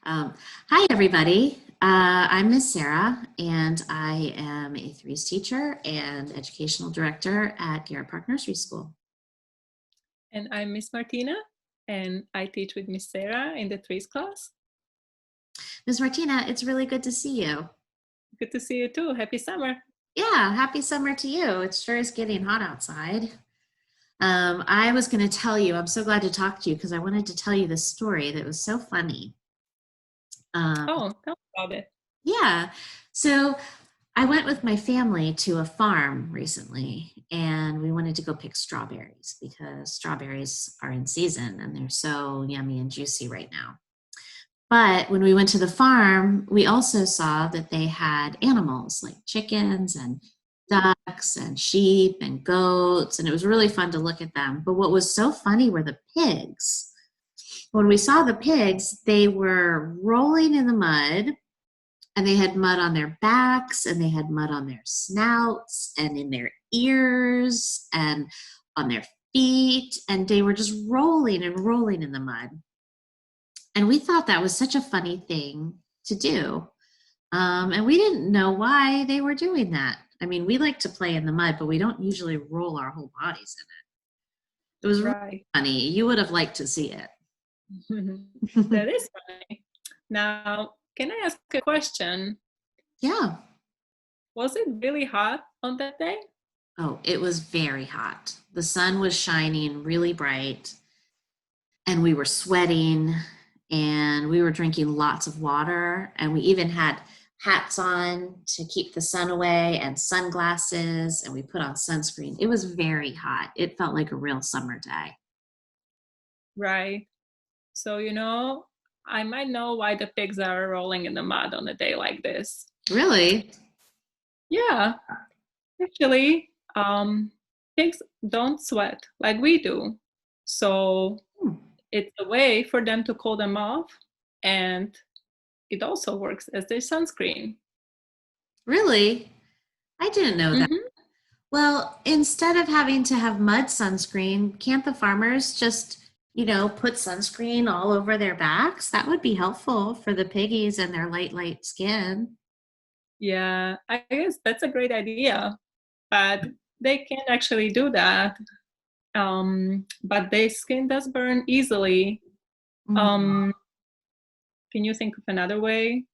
Um, Hi, everybody. I'm Miss Sarah, and I am a threes teacher and educational director at Garrett Park Nursery School. And I'm Miss Martina, and I teach with Miss Sarah in the threes class. Ms. Martina, it's really good to see you. Good to see you too. Happy summer. Yeah, happy summer to you. It sure is getting hot outside. I was going to tell you, I'm so glad to talk to you because I wanted to tell you this story that was so funny. Um, Oh, tell me about it. yeah, so I went with my family to a farm recently and we wanted to go pick strawberries because strawberries are in season and they're so yummy and juicy right now. But when we went to the farm, we also saw that they had animals like chickens and ducks and sheep and goats, and it was really fun to look at them. But what was so funny were the pigs. When we saw the pigs, they were rolling in the mud and they had mud on their backs and they had mud on their snouts and in their ears and on their feet, and they were just rolling and rolling in the mud. And we thought that was such a funny thing to do. And we didn't know why they were doing that. I mean, we like to play in the mud, but we don't usually roll our whole bodies in it. It was really Right. funny. You would have liked to see it. That is funny. Now, can I ask a question? Yeah. Was it really hot on that day? Oh, it was very hot. The sun was shining really bright, and we were sweating, and we were drinking lots of water, and we even had hats on to keep the sun away and sunglasses, and we put on sunscreen. It was very hot. It felt like a real summer day. Right. So, I might know why the pigs are rolling in the mud on a day like this. Really? Yeah, actually, pigs don't sweat like we do. So Hmm. it's a way for them to cool them off, and it also works as their sunscreen. Really? I didn't know that. Hmm. Well, instead of having to have mud sunscreen, can't the farmers just, put sunscreen all over their backs? That would be helpful for the piggies and their light skin. Yeah, I guess that's a great idea, but they can't actually do that. But their skin does burn easily. Mm. Um, can you think of another way?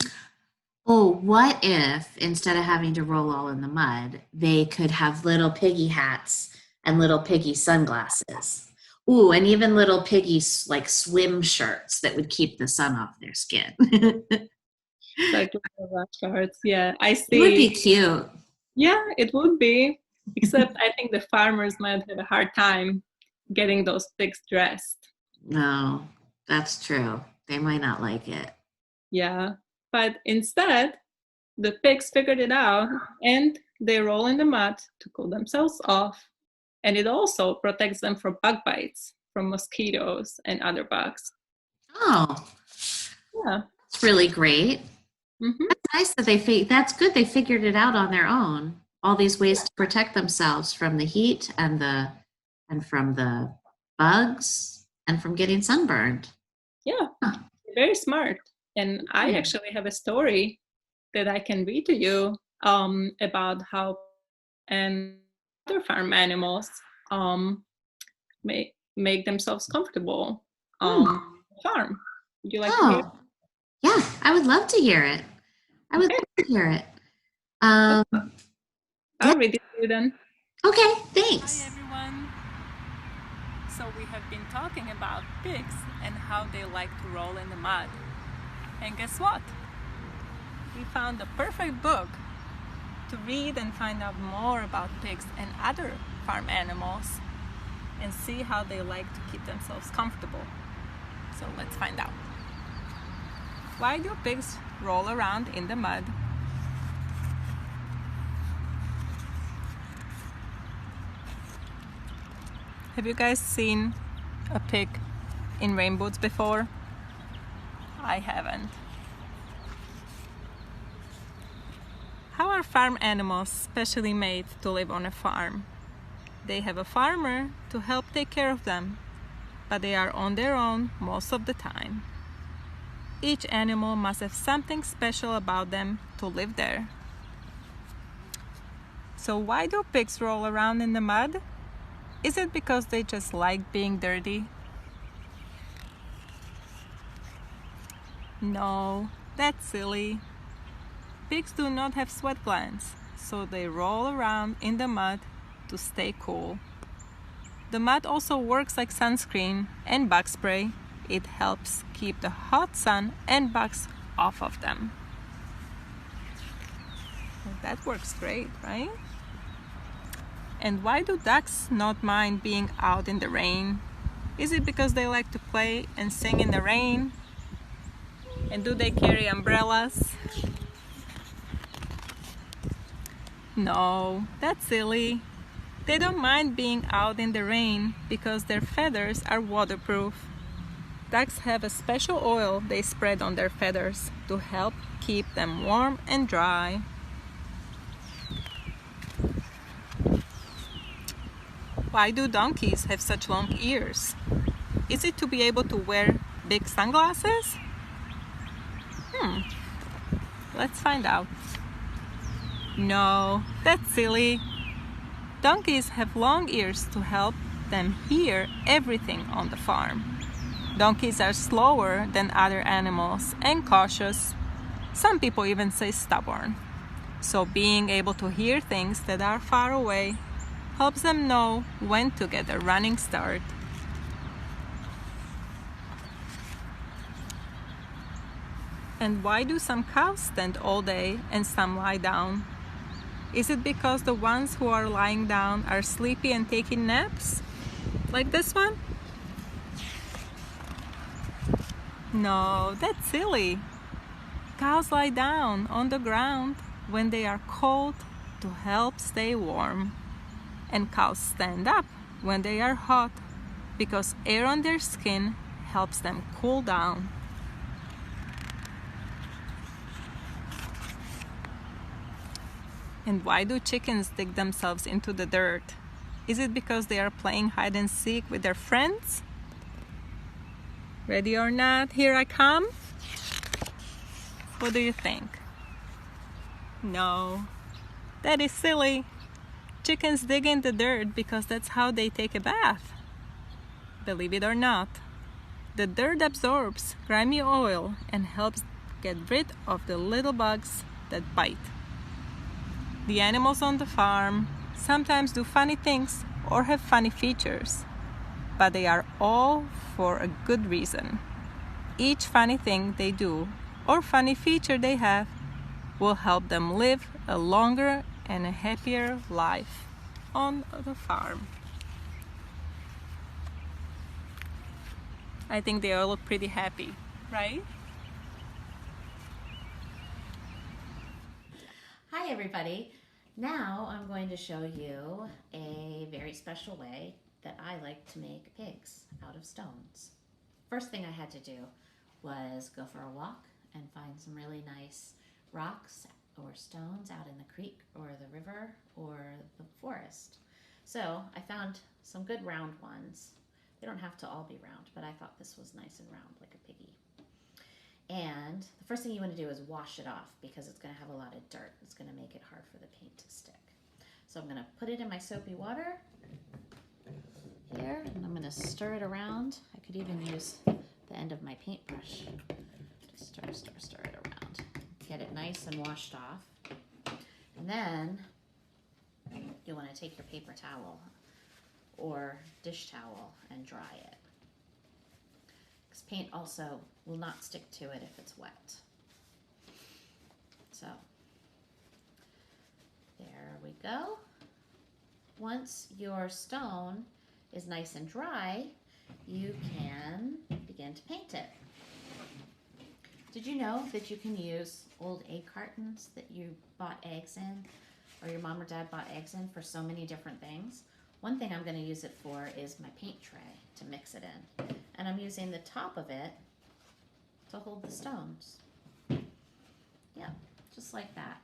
Oh, what if instead of having to roll all in the mud, they could have little piggy hats and little piggy sunglasses? Ooh, and even little piggy like swim shirts that would keep the sun off their skin. It Like little rash guards. Yeah, I would be see. cute. Yeah, it would be. Except I think the farmers might have a hard time getting those pigs dressed. No, that's true. They might not like it. Yeah. But instead, the pigs figured it out and they roll in the mud to cool themselves off. And it also protects them from bug bites, from mosquitoes and other bugs. Oh, Yeah. that's really great. Hmm. That's nice that that's good they figured it out on their own. All these ways to protect themselves from the heat and from the bugs and from getting sunburned. Yeah. Huh. Very smart. And I actually have a story that I can read to you about how and other farm animals um, make themselves comfortable Hmm. farm. Would you like to hear? Oh, yeah, I would love to hear it. I would Okay, love to hear it. okay. Um, yeah, I'll read it to you then. okay, Hi thanks. everyone. So we have been talking about pigs and how they like to roll in the mud. And guess what? We found the perfect book to read and find out more about pigs and other farm animals and see how they like to keep themselves comfortable. So let's find out. Why do pigs roll around in the mud? Have you guys seen a pig in rain boots before? I haven't. How are farm animals specially made to live on a farm? They have a farmer to help take care of them, but they are on their own most of the time. Each animal must have something special about them to live there. So why do pigs roll around in the mud? Is it because they just like being dirty? No, that's silly. Pigs do not have sweat glands, so they roll around in the mud to stay cool. The mud also works like sunscreen and bug spray. It helps keep the hot sun and bugs off of them. Well, that works great, right? And why do ducks not mind being out in the rain? Is it because they like to play and sing in the rain? And do they carry umbrellas? No, that's silly. They don't mind being out in the rain because their feathers are waterproof. Ducks have a special oil they spread on their feathers to help keep them warm and dry. Why do donkeys have such long ears? Is it to be able to wear big sunglasses? Let's find out. No, that's silly. Donkeys have long ears to help them hear everything on the farm. Donkeys are slower than other animals and cautious. Some people even say stubborn. So being able to hear things that are far away helps them know when to get a running start. And why do some cows stand all day and some lie down? Is it because the ones who are lying down are sleepy and taking naps? Like this one? No, that's silly. Cows lie down on the ground when they are cold to help stay warm. And cows stand up when they are hot because air on their skin helps them cool down. And why do chickens dig themselves into the dirt? Is it because they are playing hide and seek with their friends? Ready or not, here I come. What do you think? No, that is silly. Chickens dig in the dirt because that's how they take a bath. Believe it or not, the dirt absorbs grimy oil and helps get rid of the little bugs that bite. The animals on the farm sometimes do funny things or have funny features, but they are all for a good reason. Each funny thing they do or funny feature they have will help them live a longer and a happier life on the farm. I think they all look pretty happy, right? Hi everybody. Now I'm going to show you a very special way that I like to make pigs out of stones. First thing I had to do was go for a walk and find some really nice rocks or stones out in the creek or the river or the forest. So I found some good round ones. They don't have to all be round, but I thought this was nice and round like a piggy. And the first thing you want to do is wash it off because it's going to have a lot of dirt. It's going to make it hard for the paint to stick. So I'm going to put it in my soapy water here, and I'm going to stir it around. I could even use the end of my paintbrush to stir it around. Get it nice and washed off. And then you want to take your paper towel or dish towel and dry it. Because paint also will not stick to it if it's wet. So there we go. Once your stone is nice and dry, you can begin to paint it. Did you know that you can use old egg cartons that you bought eggs in, or your mom or dad bought eggs in, for so many different things? One thing I'm going to use it for is my paint tray to mix it in. And I'm using the top of it to hold the stones. Yeah, just like that.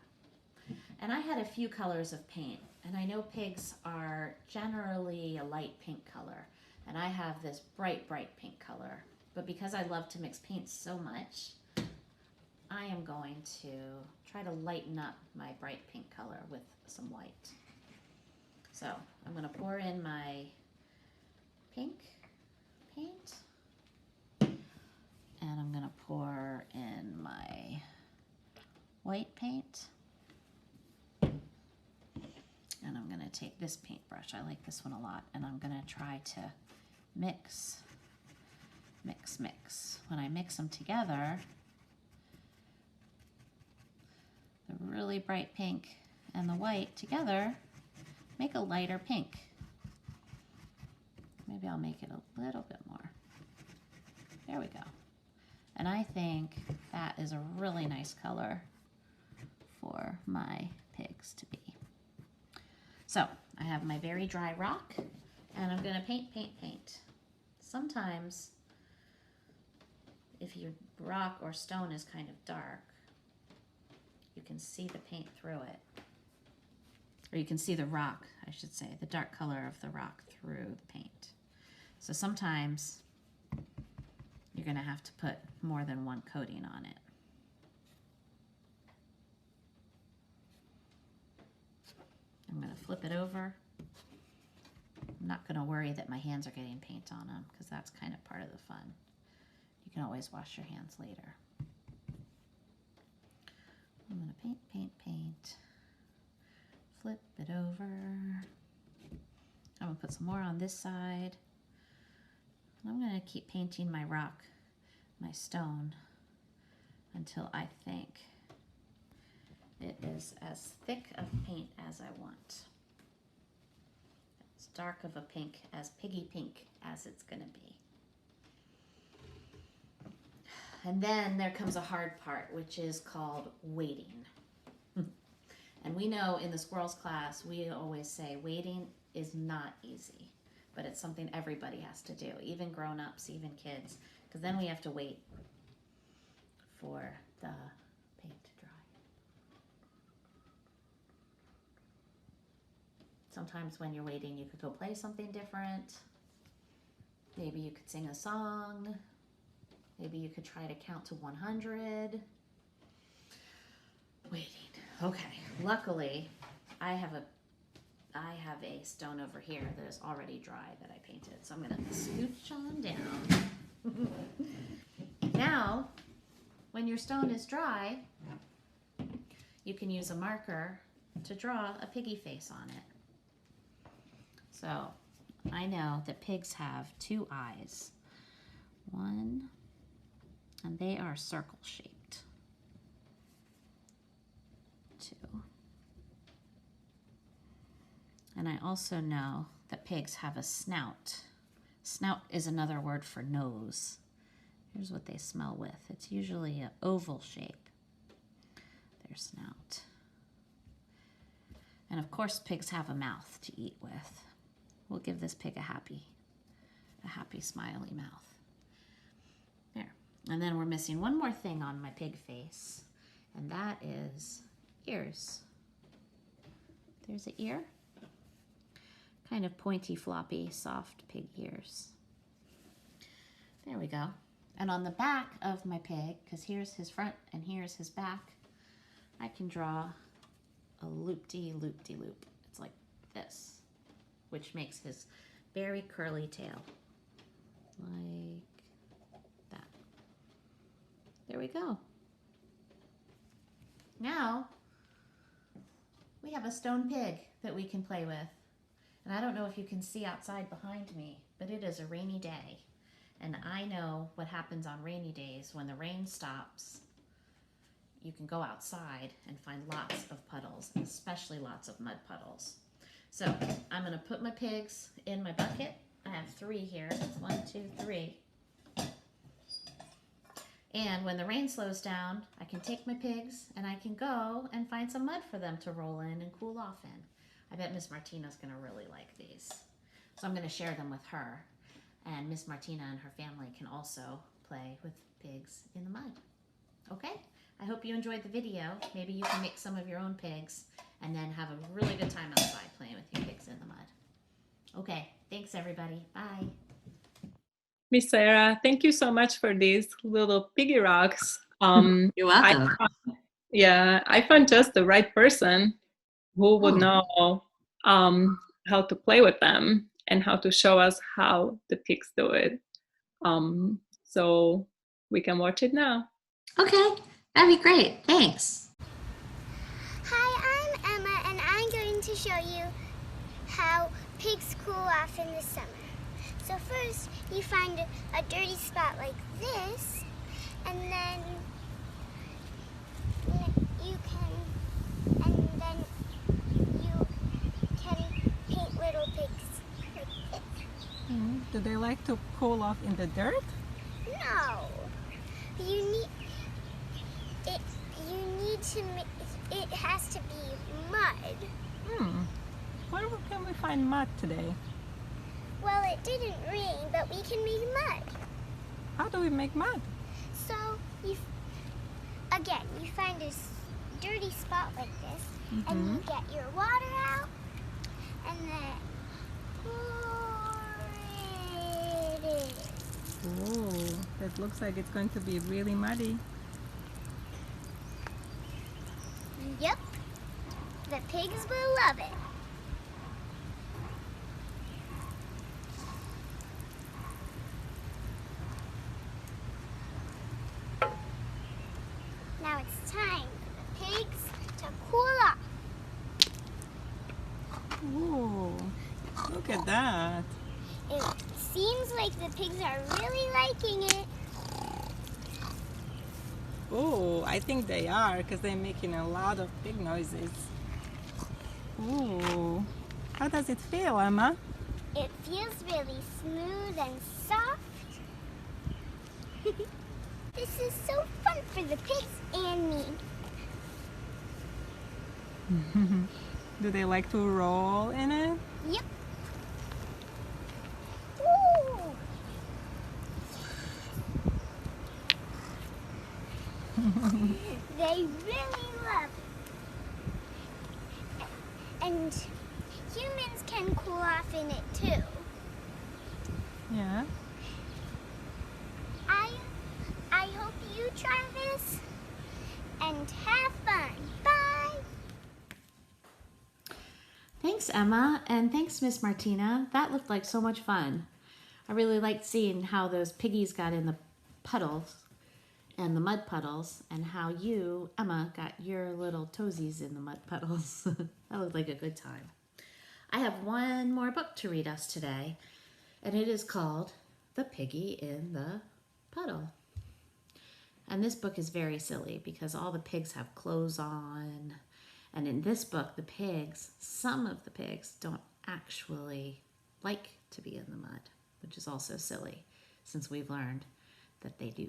And I had a few colors of paint, and I know pigs are generally a light pink color, and I have this bright pink color. But because I love to mix paints so much, I am going to try to lighten up my bright pink color with some white. So I'm going to pour in my pink paint, and I'm going to pour in my white paint, and I'm going to take this paintbrush. I like this one a lot, and I'm going to try to mix. When I mix them together, the really bright pink and the white together make a lighter pink. Maybe I'll make it a little bit more. There we go. And I think that is a really nice color for my pigs to be. So I have my very dry rock, and I'm gonna paint. Sometimes if your rock or stone is kind of dark, you can see the paint through it. Or you can see the rock, I should say, the dark color of the rock through the paint. So sometimes you're gonna have to put more than one coating on it. I'm gonna flip it over. I'm not gonna worry that my hands are getting paint on them, because that's kind of part of the fun. You can always wash your hands later. I'm gonna paint. Flip it over. I'm gonna put some more on this side. And I'm gonna keep painting my rock, my stone, until I think it is as thick of paint as I want. As dark of a pink, as piggy pink as it's gonna be. And then there comes a hard part, which is called waiting. And we know in the squirrels class, we always say waiting is not easy, but it's something everybody has to do, even grown-ups, even kids, because then we have to wait for the paint to dry. Sometimes when you're waiting, you could go play something different. Maybe you could sing a song. Maybe you could try to count to 100. Waiting. Okay. Luckily, I have a stone over here that is already dry that I painted. So I'm going to scooch on down. Now, when your stone is dry, you can use a marker to draw a piggy face on it. So I know that pigs have 2 eyes. One, and they are circle shaped. 2. And I also know that pigs have a snout. Snout is another word for nose. Here's what they smell with. It's usually an oval shape, their snout. And of course, pigs have a mouth to eat with. We'll give this pig a happy smiley mouth. There. And then we're missing one more thing on my pig face, and that is ears. There's an ear. Kind of pointy, floppy, soft pig ears. There we go. And on the back of my pig, because here's his front and here's his back, I can draw a loop-de-loop-de-loop. It's like this, which makes his very curly tail. Like that. There we go. Now, we have a stone pig that we can play with. And I don't know if you can see outside behind me, but it is a rainy day. And I know what happens on rainy days when the rain stops. You can go outside and find lots of puddles, especially lots of mud puddles. So I'm going to put my pigs in my bucket. I have 3 here. 1, 2, 3. And when the rain slows down, I can take my pigs and I can go and find some mud for them to roll in and cool off in. I bet Miss Martina's going to really like these. So I'm going to share them with her. And Miss Martina and her family can also play with pigs in the mud. Okay? I hope you enjoyed the video. Maybe you can make some of your own pigs and then have a really good time outside playing with your pigs in the mud. Okay, thanks everybody. Bye. Miss Sarah, thank you so much for these little piggy rocks. Um, You're I welcome. yeah, I found just the right person who would Oh, know how to play with them and how to show us how the pigs do it. So we can watch it now. okay. That'd be great. Thanks. Hi, I'm Emma, and I'm going to show you how pigs cool off in the summer. So first, you find a dirty spot like this, and then you can paint little pigs like this. Do they like to cool off in the dirt? No, you need it. You need to make it has to be mud. Where can we find mud today? Well, it didn't rain, but we can make mud. How do we make mud? So you find a dirty spot like this, and you get your water out, and then pour it in. Oh, it looks like it's going to be really muddy. Yep, the pigs will love it. Now it's time for the pigs to cool off. Oh, look at that. It seems like the pigs are really liking it. Oh, I think they are because they're making a lot of big noises. Oh, how does it feel, Emma? It feels really smooth and soft. This is so fun for the pigs and me. Do they like to roll in it? Yep. Ooh. They really love it. And humans can cool off in it too. Yeah. I hope you try this and have fun. Bye. Thanks, Emma, and thanks, Miss Martina. That looked like so much fun. I really liked seeing how those piggies got in the puddles and the mud puddles, and how you, Emma, got your little toesies in the mud puddles. That looked like a good time. I have one more book to read us today, and it is called The Piggy in the Puddle. And this book is very silly because all the pigs have clothes on. And in this book, the pigs, some of the pigs, don't actually like to be in the mud, which is also silly since we've learned that they do.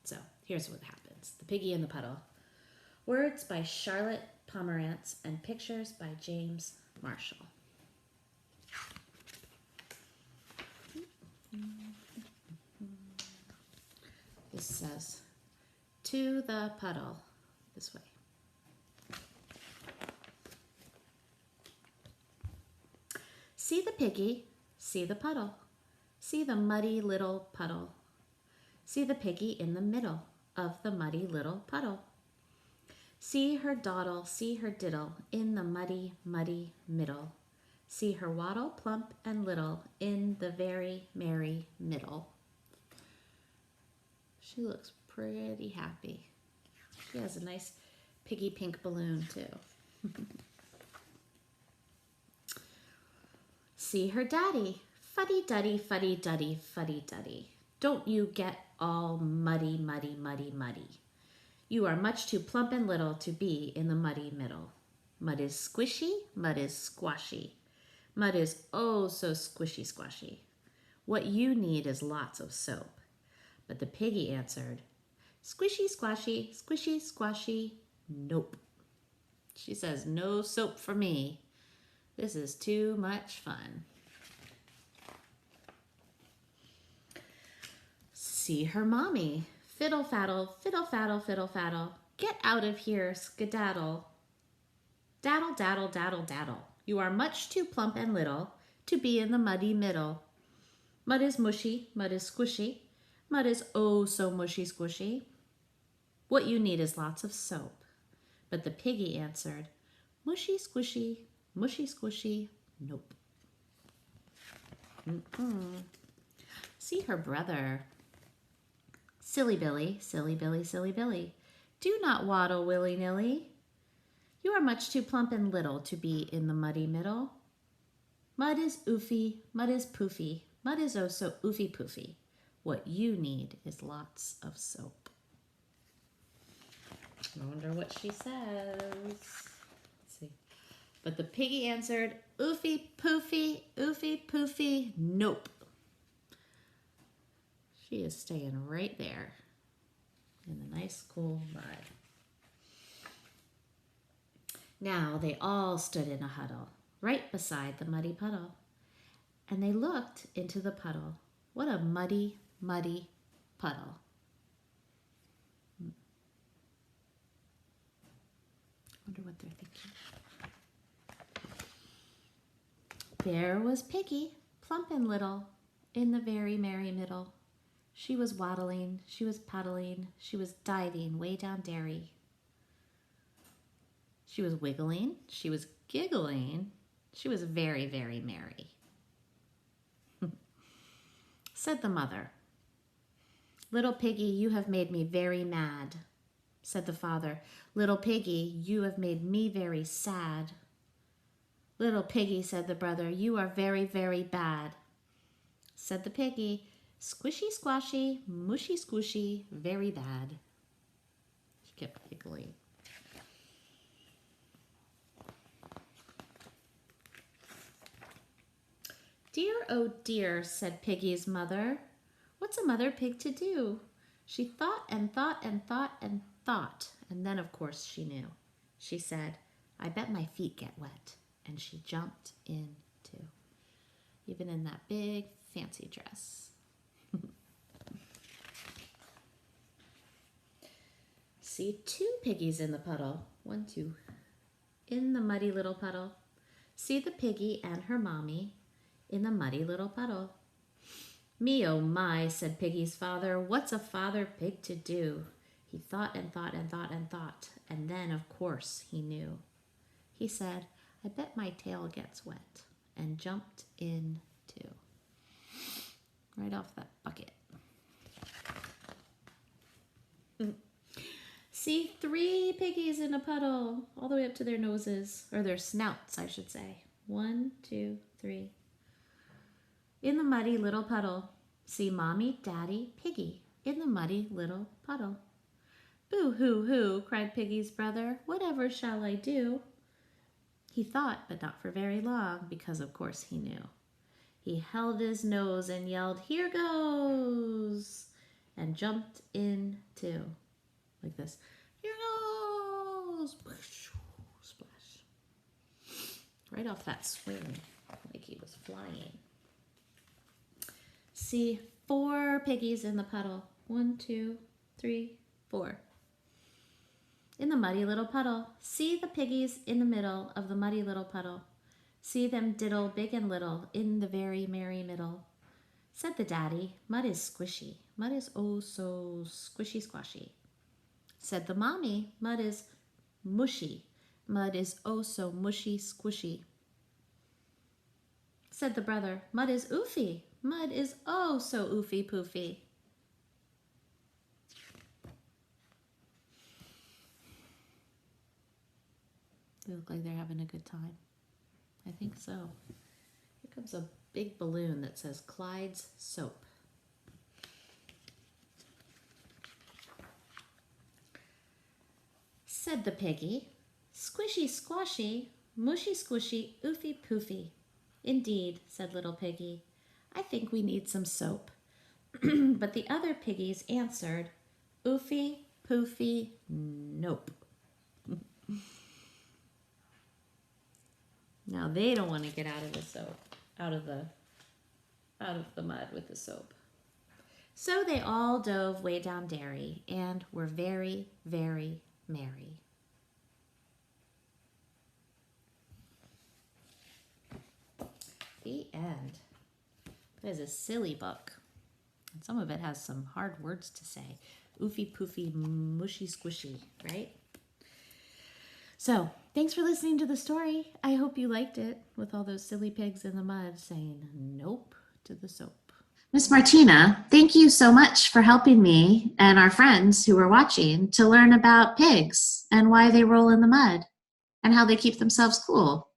So here's what happens. The Piggy in the Puddle. Words by Charlotte Pomerantz and pictures by James Marshall. This says, to the puddle, this way. See the piggy, see the puddle, see the muddy little puddle. See the piggy in the middle of the muddy little puddle. See her dawdle, see her diddle in the muddy, muddy middle. See her waddle plump and little in the very merry middle. She looks pretty happy. She has a nice piggy pink balloon too. See her daddy, fuddy-duddy, fuddy-duddy, fuddy-duddy. Don't you get all muddy, muddy, muddy, muddy. You are much too plump and little to be in the muddy middle. Mud is squishy, mud is squashy. Mud is oh so squishy, squashy. What you need is lots of soap. But the piggy answered, squishy, squashy, squishy, squashy, nope. She says, no soap for me. This is too much fun. See her mommy. Fiddle faddle, fiddle faddle, fiddle faddle. Get out of here, skedaddle. Daddle, daddle, daddle, daddle. You are much too plump and little to be in the muddy middle. Mud is mushy, mud is squishy. Mud is oh so mushy, squishy. What you need is lots of soap. But the piggy answered, mushy squishy, mushy squishy, nope. See her brother. Silly Billy, silly Billy, silly Billy. Do not waddle willy-nilly. You are much too plump and little to be in the muddy middle. Mud is oofy, mud is poofy, mud is oh so oofy poofy. What you need is lots of soap. I wonder what she says. Let's see. But the piggy answered, oofy poofy, nope. She is staying right there in the nice cool mud. Now they all stood in a huddle, right beside the muddy puddle. And they looked into the puddle. What a muddy, muddy puddle. Wonder what they're thinking. There was Piggy, plump and little, in the very merry middle. She was waddling, she was paddling, she was diving way down dairy. She was wiggling, she was giggling, she was very, very merry. Said the mother, little piggy, you have made me very mad. Said the father, little piggy, you have made me very sad. Little piggy, said the brother, you are very, very bad. Said the piggy, squishy squashy, mushy squishy, very bad. She kept giggling. Dear, oh dear, said Piggy's mother. What's a mother pig to do? She thought and thought and thought and thought, and then of course she knew. She said, I bet my feet get wet. And she jumped in too, even in that big fancy dress. See two piggies in the puddle. 1, 2. In the muddy little puddle. See the piggy and her mommy in the muddy little puddle. Me, oh my, said Piggy's father. What's a father pig to do? He thought and thought and thought and thought. And then, of course, he knew. He said, I bet my tail gets wet, and jumped in too. Right off that bucket. See 3 piggies in a puddle, all the way up to their noses, or their snouts, I should say. 1, 2, 3. In the muddy little puddle, see Mommy, Daddy, Piggy, in the muddy little puddle. Boo-hoo-hoo, cried Piggy's brother, whatever shall I do? He thought, but not for very long, because of course he knew. He held his nose and yelled, here goes, and jumped in too, like this. Here goes, splash, right off that swing, like he was flying. See 4 piggies in the puddle. 1, 2, 3, 4. In the muddy little puddle. See the piggies in the middle of the muddy little puddle. See them diddle big and little in the very merry middle. Said the daddy, mud is squishy. Mud is oh so squishy squashy. Said the mommy, mud is mushy. Mud is oh so mushy squishy. Said the brother, mud is oofy. Mud is oh so oofy poofy. They look like they're having a good time. I think so. Here comes a big balloon that says Clyde's Soap. Said the piggy, squishy squashy, mushy squishy, oofy poofy. Indeed, said little piggy, I think we need some soap. But the other piggies answered, oofy poofy, nope. Now they don't want to get out of the soap, out of the mud with the soap. So they all dove way down dairy and were very, very merry. The end. That is a silly book. And some of it has some hard words to say. Oofy poofy, mushy squishy, right? So, thanks for listening to the story. I hope you liked it with all those silly pigs in the mud saying nope to the soap. Miss Martina, thank you so much for helping me and our friends who are watching to learn about pigs and why they roll in the mud and how they keep themselves cool.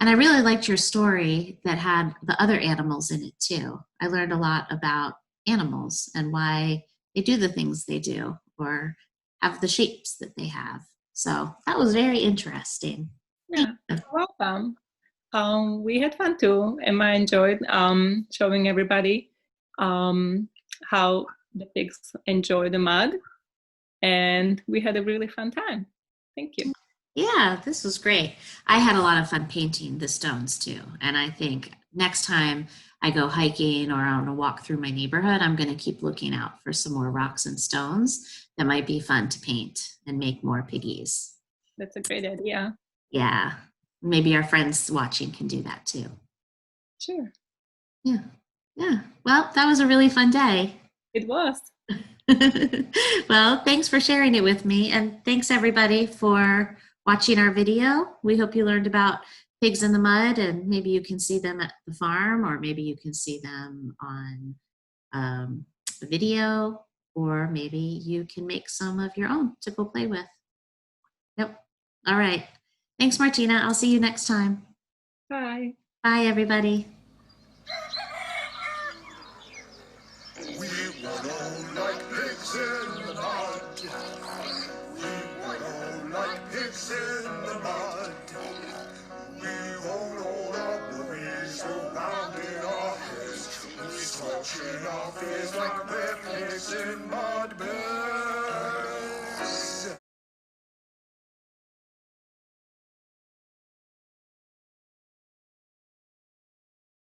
And I really liked your story that had the other animals in it too. I learned a lot about animals and why they do the things they do or have the shapes that they have. So that was very interesting. Yeah, you're welcome. We had fun too. Emma enjoyed showing everybody how the pigs enjoy the mud, and we had a really fun time. Thank you. Yeah, this was great. I had a lot of fun painting the stones too. And I think next time I go hiking or on a walk through my neighborhood, I'm going to keep looking out for some more rocks and stones that might be fun to paint and make more piggies. That's a great idea. Yeah, maybe our friends watching can do that too. Sure. Yeah, yeah. Well, that was a really fun day. It was. Well, thanks for sharing it with me. And thanks everybody for watching our video. We hope you learned about pigs in the mud and maybe you can see them at the farm or maybe you can see them on a video or maybe you can make some of your own to go play with. Yep. All right. Thanks, Martina. I'll see you next time. Bye. Bye, everybody. We were all like pigs in the mud. We were all like pigs in the mud. We all rolled our worries around in our heads. We scratching our fears like we're pigs in mud.